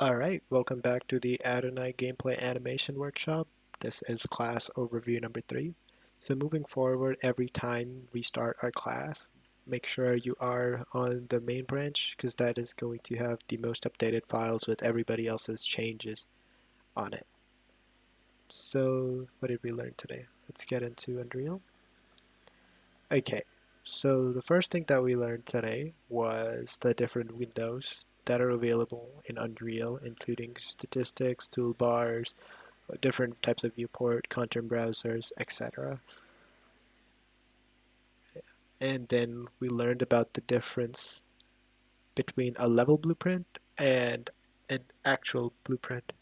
Alright, welcome back to the Adonai gameplay animation workshop. This is class overview number 3. So moving forward, every time we start our class, make sure you are on the main branch because that is going to have the most updated files with everybody else's changes on it. So what did we learn today? Let's get into Unreal. Okay, so the first thing that we learned today was the different windows that are available in Unreal, including statistics, toolbars, different types of viewport, content browsers, etc. And then we learned about the difference between a level blueprint and an actual blueprint.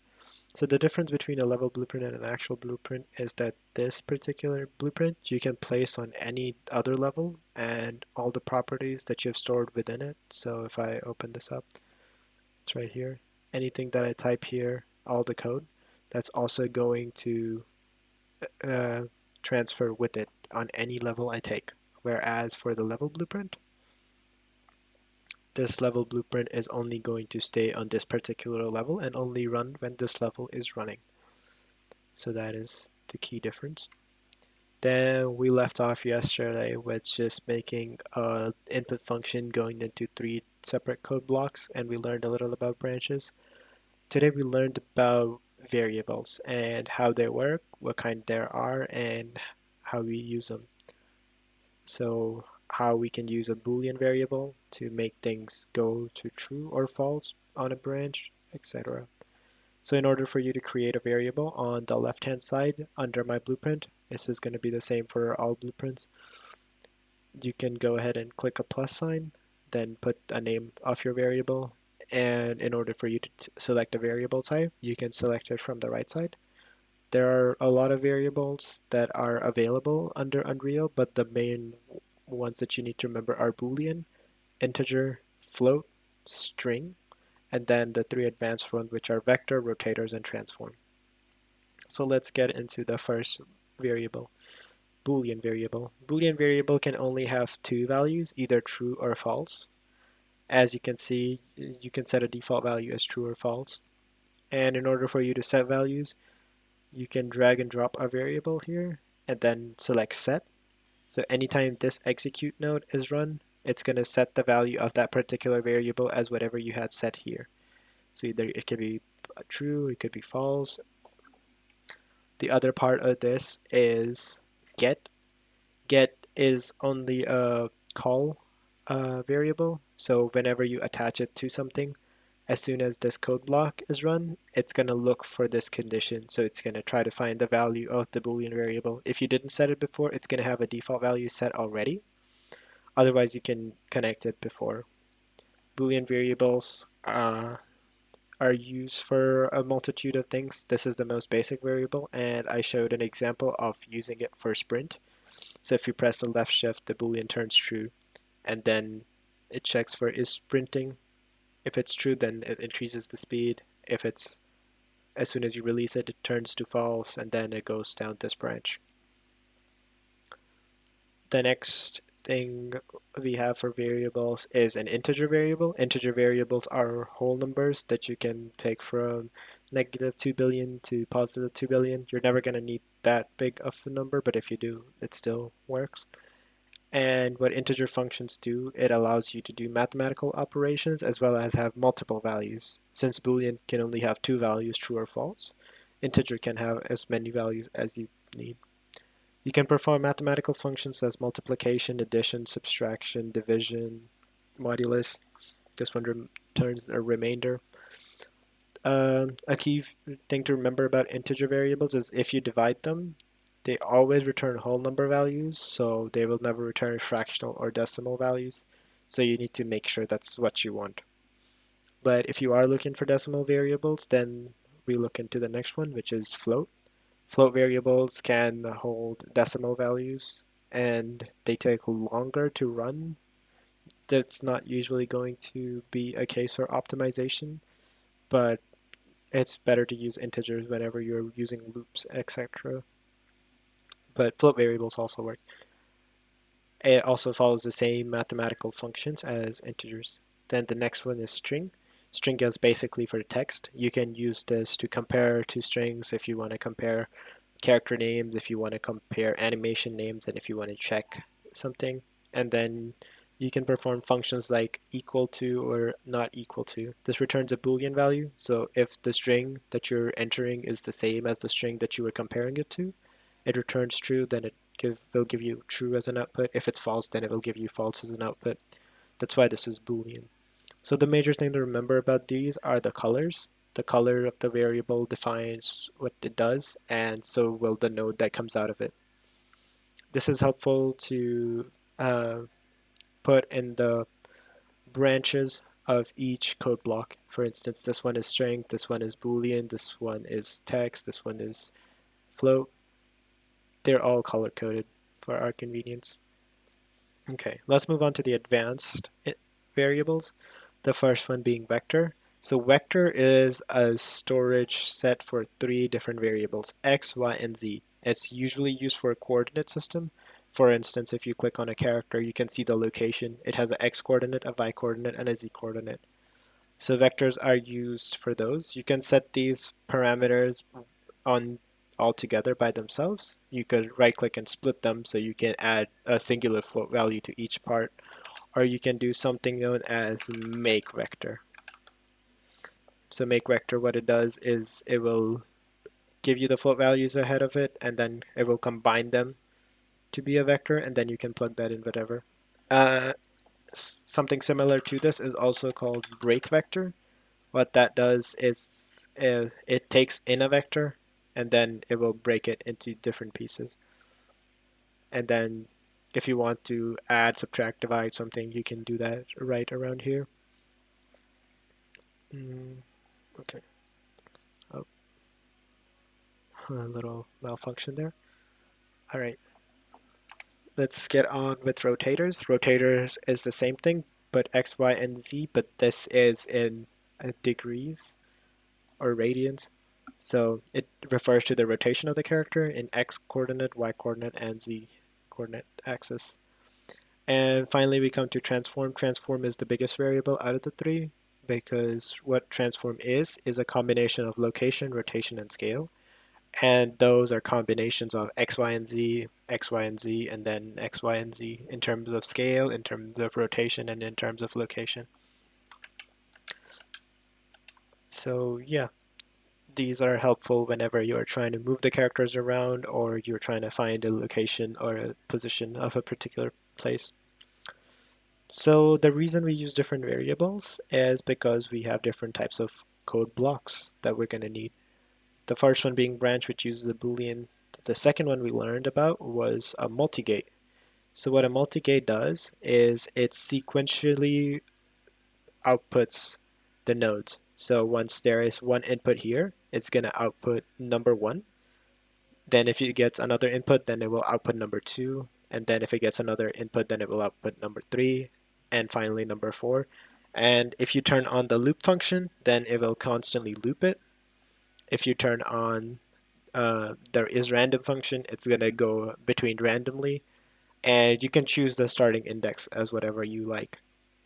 So the difference between a level blueprint and an actual blueprint is that this particular blueprint you can place on any other level and all the properties that you've stored within it. So if I open this up, it's right here. Anything that I type here, all the code, that's also going to uh, transfer with it on any level I take. Whereas for the level blueprint, this level blueprint is only going to stay on this particular level and only run when this level is running. So that is the key difference. Then we left off yesterday with just making an input function going into 3 separate code blocks, and we learned a little about branches. Today we learned about variables and how they work, what kind there are, and how we use them. So how we can use a Boolean variable to make things go to true or false on a branch, etc. So in order for you to create a variable on the left-hand side under my blueprint, this is going to be the same for all blueprints. You can go ahead and click a plus sign, then put a name of your variable. And in order for you to select a variable type, you can select it from the right side. There are a lot of variables that are available under Unreal, but the main ones that you need to remember are Boolean, integer, float, string, and then the 3 advanced ones, which are vector, rotators, and transform. So let's get into the first variable, Boolean variable. Boolean variable can only have 2 values, either true or false. As you can see, you can set a default value as true or false. And in order for you to set values, you can drag and drop a variable here and then select set. So anytime this execute node is run, it's going to set the value of that particular variable as whatever you had set here. So either it could be true, it could be false. The other part of this is get. Get is only a call variable. So whenever you attach it to something, as soon as this code block is run, it's going to look for this condition. So it's going to try to find the value of the Boolean variable. If you didn't set it before, it's going to have a default value set already. Otherwise, you can connect it before. Boolean variables are used for a multitude of things. This is the most basic variable, and I showed an example of using it for sprint. So if you press the left shift, the Boolean turns true, and then it checks for is sprinting. If it's true, then it increases the speed. If it's as soon as you release it, it turns to false, and then it goes down this branch. The next thing we have for variables is an integer variable. Integer variables are whole numbers that you can take from negative 2 billion to positive 2 billion. You're never going to need that big of a number, but if you do, it still works. And what integer functions do, it allows you to do mathematical operations as well as have multiple values. Since Boolean can only have 2 values, true or false, integer can have as many values as you need. You can perform mathematical functions as multiplication, addition, subtraction, division, modulus. This one returns a remainder. A key thing to remember about integer variables is if you divide them, they always return whole number values, so they will never return fractional or decimal values. So you need to make sure that's what you want. But if you are looking for decimal variables, then we look into the next one, which is float. Float variables can hold decimal values and they take longer to run. That's not usually going to be a case for optimization, but it's better to use integers whenever you're using loops, etc. But float variables also work. It also follows the same mathematical functions as integers. Then the next one is string. String is basically for text. You can use this to compare two strings if you want to compare character names, if you want to compare animation names, and if you want to check something. And then you can perform functions like equal to or not equal to. This returns a Boolean value. So if the string that you're entering is the same as the string that you were comparing it to, it returns true, then will give you true as an output. If it's false, then it will give you false as an output. That's why this is Boolean. So the major thing to remember about these are the colors. The color of the variable defines what it does, and so will the node that comes out of it. This is helpful to uh, put in the branches of each code block. For instance, this one is string, this one is Boolean, this one is text, this one is float. They're all color coded for our convenience. Okay, let's move on to the advanced variables. The first one being vector. So vector is a storage set for three different variables, x, y, and z. It's usually used for a coordinate system. For instance, if you click on a character, you can see the location. It has an x coordinate, a y coordinate, and a z coordinate. So vectors are used for those. You can set these parameters on all together by themselves. You could right click and split them so you can add a singular float value to each part, or you can do something known as make vector. So make vector, what it does is it will give you the float values ahead of it, and then it will combine them to be a vector, and then you can plug that in whatever. Uh, Something similar to this is also called break vector. What that does is it takes in a vector, and then it will break it into different pieces. And then if you want to add, subtract, divide something, you can do that right around here. Okay. Oh, a little malfunction there. All right. Let's get on with rotators. Rotators is the same thing, but x, y, and z, but this is in degrees or radians. So it refers to the rotation of the character in x coordinate, y coordinate, and z coordinate axis. And finally, we come to transform. Transform is the biggest variable out of the three because what transform is a combination of location, rotation, and scale. And those are combinations of x, y, and z, x, y, and z, and then x, y, and z in terms of scale, in terms of rotation, and in terms of location. So yeah, these are helpful whenever you're trying to move the characters around or you're trying to find a location or a position of a particular place. So the reason we use different variables is because we have different types of code blocks that we're going to need. The first one being branch, which uses a Boolean. The second one we learned about was a multigate. So what a multigate does is it sequentially outputs the nodes. So once there is one input here, it's going to output number one. Then if it gets another input, then it will output number two. And then if it gets another input, then it will output number three. And finally number four. And if you turn on the loop function, then it will constantly loop it. If you turn on there is random function, it's going to go between randomly. And you can choose the starting index as whatever you like.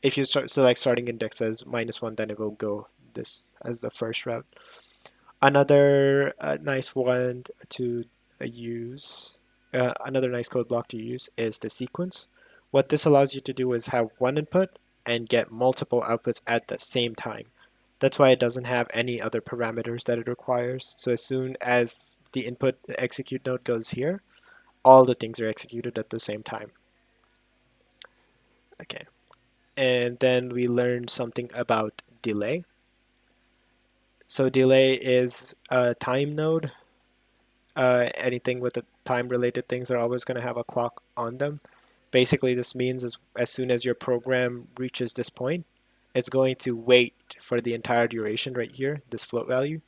If you select starting index as -1, then it will go this as the first route. Another nice one to use, another nice code block to use is the sequence. What this allows you to do is have one input and get multiple outputs at the same time. That's why it doesn't have any other parameters that it requires. So as soon as the input execute node goes here, all the things are executed at the same time. Okay. And then we learned something about delay. So delay is a time node. Anything with the time related things are always going to have a clock on them. Basically, this means as soon as your program reaches this point, it's going to wait for the entire duration right here, this float value,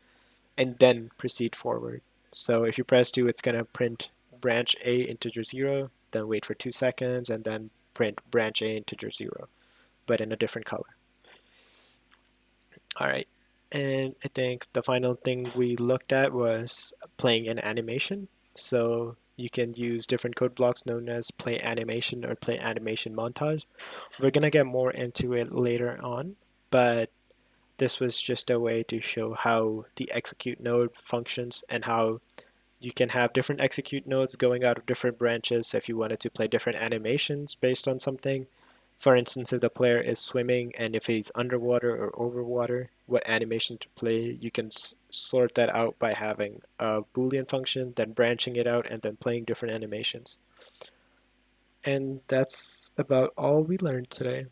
and then proceed forward. So if you press 2, it's going to print branch A integer 0, then wait for 2 seconds, and then print branch A integer 0, but in a different color. All right. And I think the final thing we looked at was playing an animation. So you can use different code blocks known as play animation or play animation montage. We're going to get more into it later on, but This was just a way to show how the execute node functions and how you can have different execute nodes going out of different branches if you wanted to play different animations based on something. For instance, if the player is swimming and if he's underwater or over water, what animation to play, you can sort that out by having a Boolean function, then branching it out, and then playing different animations. And that's about all we learned today.